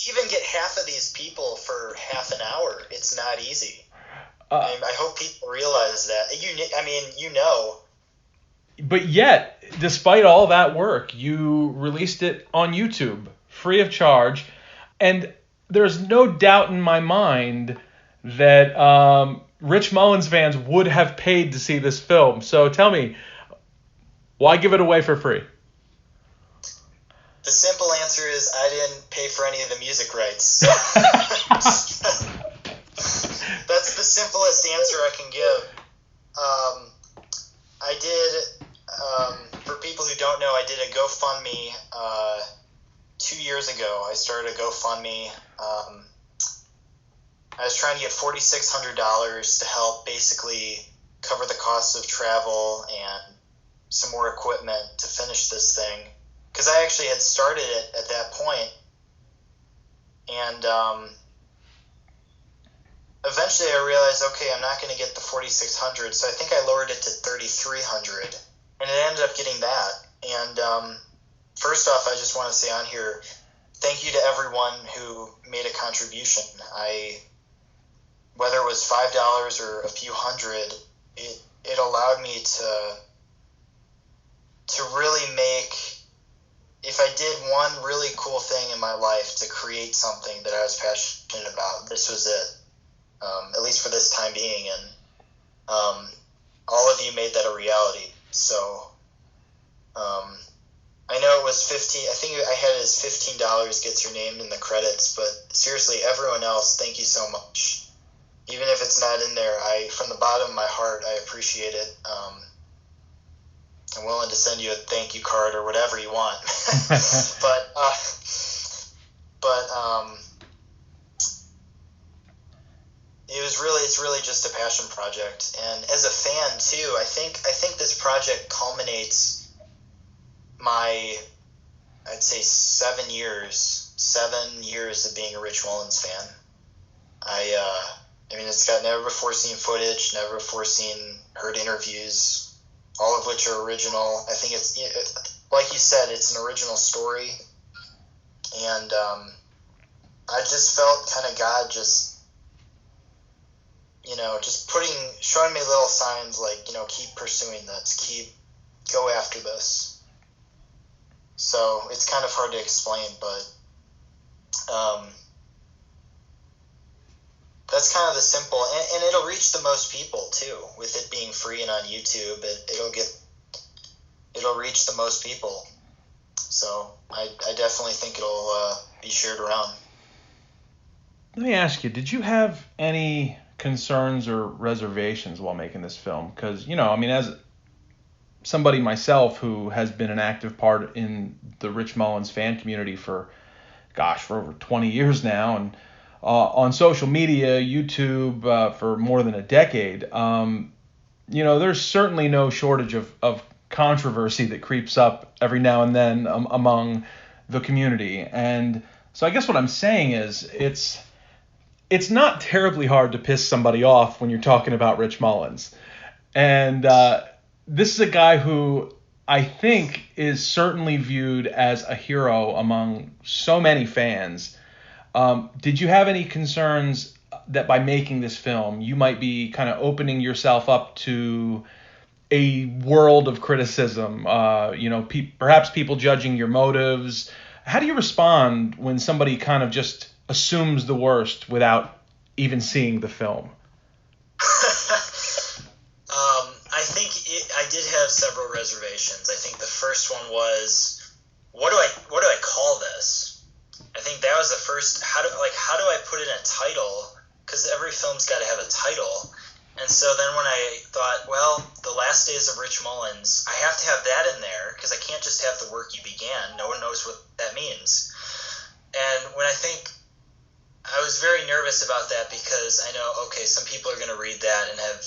even get half of these people for half an hour, it's not easy. I hope people realize that. But yet, despite all that work, you released it on YouTube, free of charge. And there's no doubt in my mind that Rich Mullins fans would have paid to see this film. So tell me, why give it away for free? The simple answer is I didn't pay for any of the music rights. That's the simplest answer I can give. I did, for people who don't know, I did a GoFundMe 2 years ago. I started a GoFundMe. I was trying to get $4,600 to help basically cover the cost of travel and some more equipment to finish this thing. Because I actually had started it at that point. And eventually I realized, okay, I'm not going to get the $4,600, so I think I lowered it to $3,300, and it ended up getting that. And first off, I just want to say on here, thank you to everyone who made a contribution. Whether it was $5 or a few hundred, it allowed me to really make, if I did one really cool thing in my life to create something that I was passionate about, this was it. At least for this time being, and all of you made that a reality. So I know it was 15. I think I had it as $15 gets your name in the credits, but seriously, everyone else, thank you so much. Even if it's not in there, from the bottom of my heart, I appreciate it. I'm willing to send you a thank you card or whatever you want. but it's really just a passion project. And as a fan too, I think this project culminates my, I'd say 7 years of being a Rich Mullins fan. I mean, it's got never before seen footage, never before heard interviews, all of which are original. I think it's like you said, it's an original story. And I just felt kind of God just showing me little signs like, keep pursuing this, go after this. So it's kind of hard to explain, but that's kind of the simple, and it'll reach the most people too. With it being free and on YouTube, it'll reach the most people. So I definitely think it'll be shared around. Let me ask you, did you have any concerns or reservations while making this film? Because, as somebody myself who has been an active part in the Rich Mullins fan community for over 20 years now, and on social media, YouTube, for more than a decade, there's certainly no shortage of controversy that creeps up every now and then among the community. And so I guess what I'm saying is it's not terribly hard to piss somebody off when you're talking about Rich Mullins. And this is a guy who I think is certainly viewed as a hero among so many fans. Did you have any concerns that by making this film, you might be kind of opening yourself up to a world of criticism? Perhaps people judging your motives. How do you respond when somebody kind of just assumes the worst without even seeing the film? I did have several reservations. I think the first one was, what do I call this? I think that was the first. How do I put in a title? Because every film's got to have a title. And so then when I thought, well, The Last Days of Rich Mullins, I have to have that in there because I can't just have The Work You Began. No one knows what that means. And when I was very nervous about that because I know, okay, some people are going to read that and have,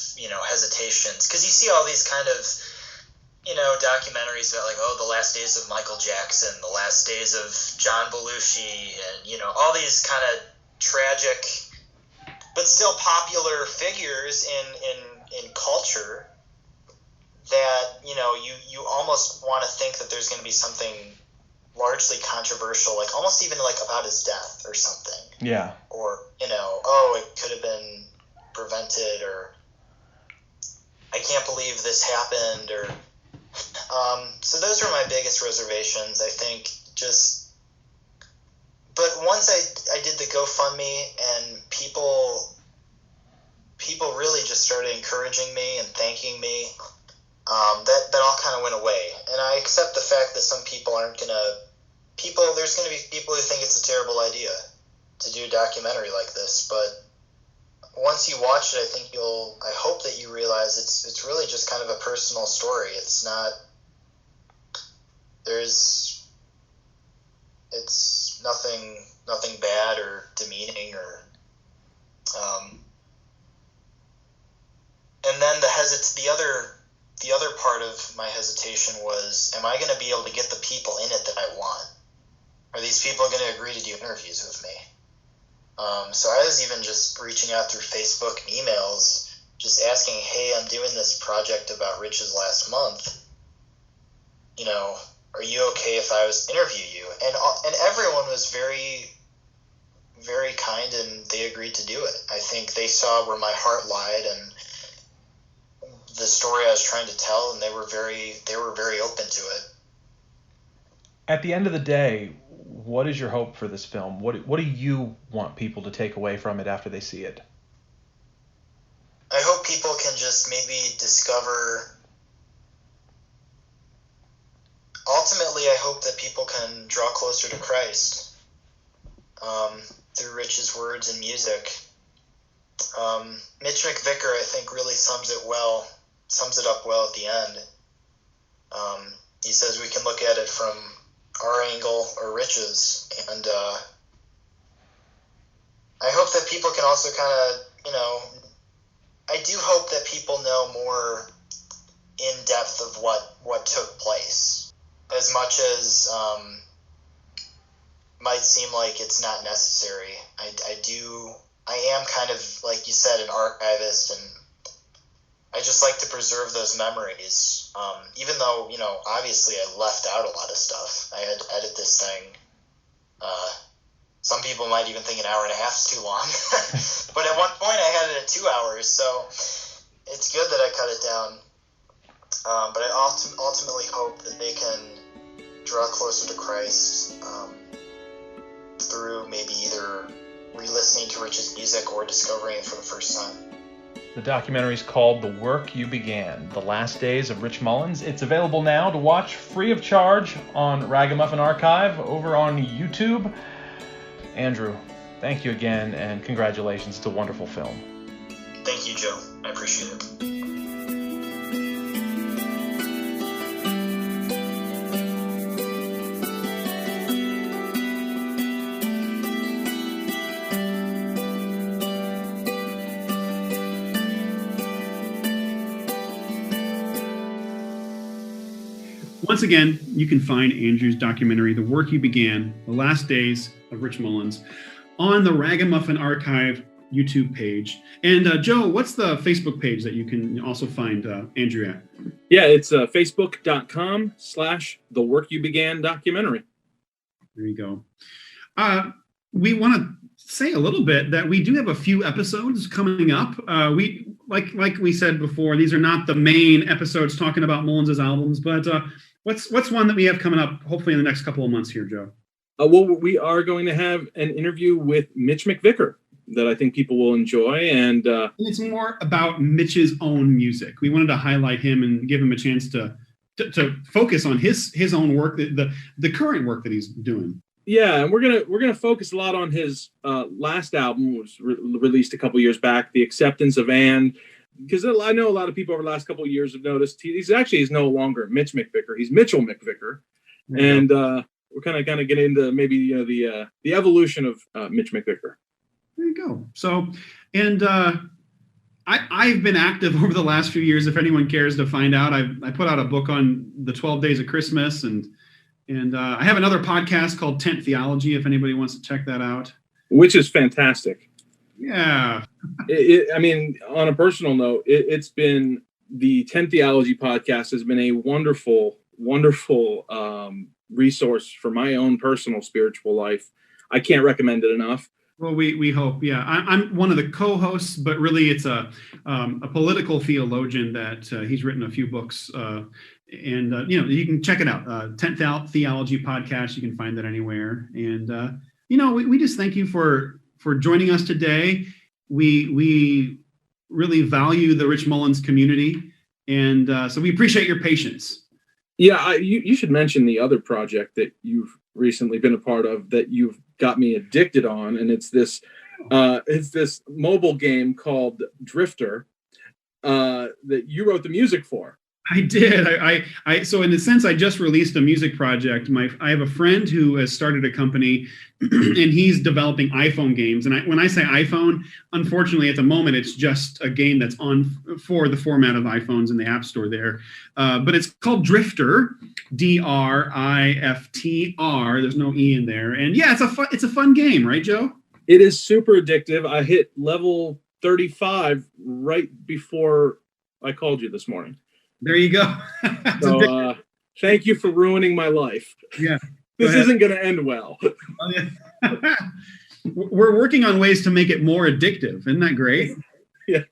hesitations. Because you see all these kind of, documentaries about like, the last days of Michael Jackson, the last days of John Belushi, and, all these kind of tragic but still popular figures in culture that, you almost want to think that there's going to be something largely controversial, like almost even like about his death or something. Yeah. Or, it could have been prevented, or I can't believe this happened, or So those were my biggest reservations. I think but once I did the GoFundMe and people really just started encouraging me and thanking me, that all kind of went away. And I accept the fact that some people there's going to be people who think it's a terrible idea to do a documentary like this, but once you watch it, I hope that you realize it's really just kind of a personal story. It's nothing bad or demeaning or, and then the other part of my hesitation was, am I going to be able to get the people in it that I want? Are these people going to agree to do interviews with me? So I was even just reaching out through Facebook and emails, just asking, hey, I'm doing this project about Rich's last month. Are you okay if I was to interview you? And everyone was very, very kind, and they agreed to do it. I think they saw where my heart lied and the story I was trying to tell, and they were very open to it. At the end of the day, what is your hope for this film? What do you want people to take away from it after they see it? I hope people can just maybe discover. Ultimately, I hope that people can draw closer to Christ through Rich's words and music. Mitch McVicker, I think, really sums it up well at the end. He says we can look at it from our angle or Rich's, and I hope that people can also kind of, I do hope that people know more in depth of what took place. As much as might seem like it's not necessary, I am kind of, like you said, an archivist, and I just like to preserve those memories. Even though, obviously I left out a lot of stuff. I had to edit this thing. Some people might even think an hour and a half is too long. But at one point I had it at 2 hours, so it's good that I cut it down. But I ultimately hope that they can draw closer to Christ through maybe either re-listening to Rich's music or discovering it for the first time. The documentary is called The Work You Began, The Last Days of Rich Mullins. It's available now to watch free of charge on Ragamuffin Archive over on YouTube. Andrew, thank you again, and congratulations. It's a wonderful film. Thank you, Joe. I appreciate it. Once again, you can find Andrew's documentary, The Work You Began, The Last Days of Rich Mullins, on the Ragamuffin Archive YouTube page. And Joe, what's the Facebook page that you can also find Andrew at? Yeah, it's facebook.com/The Work You Began documentary. There you go. We want to say a little bit that we do have a few episodes coming up. We like we said before, these are not the main episodes talking about Mullins' albums, but what's one that we have coming up, hopefully in the next couple of months here, Joe? Well, we are going to have an interview with Mitch McVicker that I think people will enjoy, and it's more about Mitch's own music. We wanted to highlight him and give him a chance to focus on his own work, the current work that he's doing. Yeah, and we're gonna focus a lot on his last album, which was released a couple years back, The Acceptance of And, because I know a lot of people over the last couple of years have noticed he's no longer Mitch McVicker. He's Mitchell McVicker, and we're kind of getting into maybe the evolution of Mitch McVicker. There you go. So, and I've been active over the last few years. If anyone cares to find out, I put out a book on the 12 Days of Christmas, and I have another podcast called Tent Theology, if anybody wants to check that out. Which is fantastic. Yeah. I mean, on a personal note, it's been, the Tent Theology podcast has been a wonderful, wonderful resource for my own personal spiritual life. I can't recommend it enough. Well, we hope. Yeah, I'm one of the co-hosts, but really it's a political theologian that he's written a few books you can check it out. 10th Theology Podcast. You can find that anywhere. And we just thank you for joining us today. We really value the Rich Mullins community, and so we appreciate your patience. Yeah, you should mention the other project that you've recently been a part of that you've got me addicted on, and it's this mobile game called Drifter that you wrote the music for. I did. So in a sense, I just released a music project. I have a friend who has started a company, and he's developing iPhone games. And when I say iPhone, unfortunately, at the moment, it's just a game that's for the format of iPhones in the App Store there. But it's called Drifter, Driftr. There's no E in there. And yeah, it's a fun game, right, Joe? It is super addictive. I hit level 35 right before I called you this morning. There you go. So thank you for ruining my life. Yeah. This isn't going to end well. Oh, yeah. We're working on ways to make it more addictive. Isn't that great? Yeah.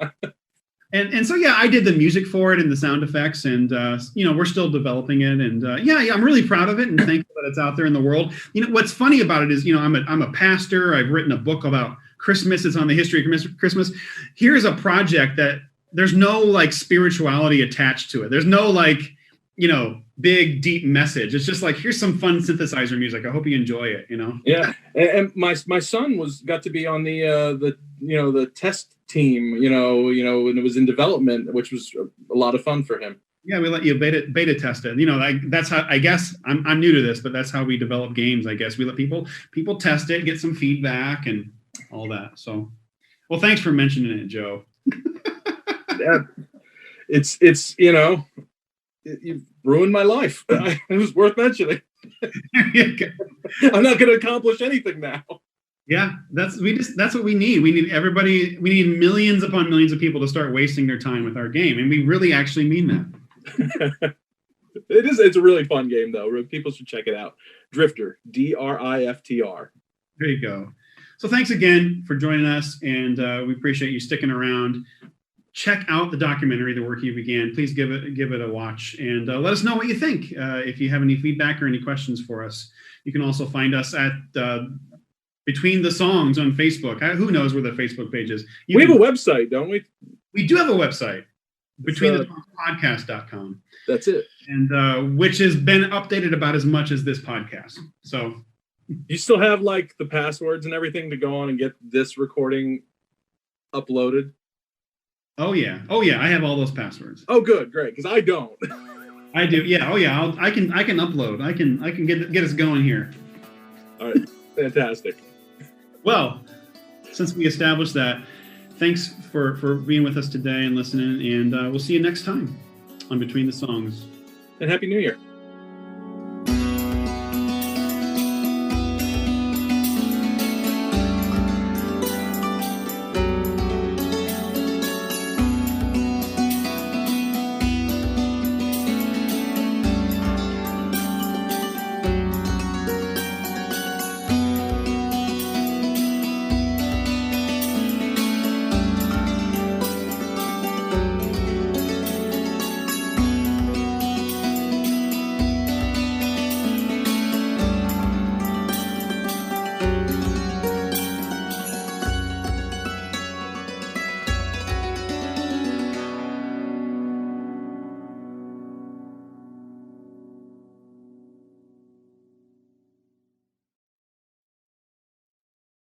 And so, yeah, I did the music for it and the sound effects, and, we're still developing it. And I'm really proud of it and thankful that it's out there in the world. What's funny about it is, I'm a pastor. I've written a book about Christmas. It's on the history of Christmas. Here's a project that there's no like spirituality attached to it. There's no like, big deep message. It's just like, here's some fun synthesizer music. I hope you enjoy it. Yeah, and my son got to be on the test team. When it was in development, which was a lot of fun for him. Yeah, we let you beta test it. That's how, I guess I'm new to this, but that's how we develop games. I guess we let people test it, get some feedback, and all that. So, well, thanks for mentioning it, Joe. Yeah, it's you've ruined my life. It was worth mentioning. I'm not going to accomplish anything now. Yeah, that's what we need. We need everybody. We need millions upon millions of people to start wasting their time with our game, and we really actually mean that. It's a really fun game, though. People should check it out. Drifter, Driftr. There you go. So thanks again for joining us, and we appreciate you sticking around. Check out the documentary, The Work You Began. Please give it a watch, and let us know what you think. If you have any feedback or any questions for us, you can also find us at Between the Songs on Facebook. Who knows where the Facebook page is? We have a website, don't we? We do have a website, betweenthesongspodcast.com. That's it. And which has been updated about as much as this podcast. So you still have like the passwords and everything to go on and get this recording uploaded? Oh yeah. I have all those passwords. Oh, good, great. Because I don't. I do. Yeah. Oh yeah. I can upload. I can get us going here. All right. Fantastic. Well, since we established that, thanks for being with us today and listening. And we'll see you next time on Between the Songs. And Happy New Year.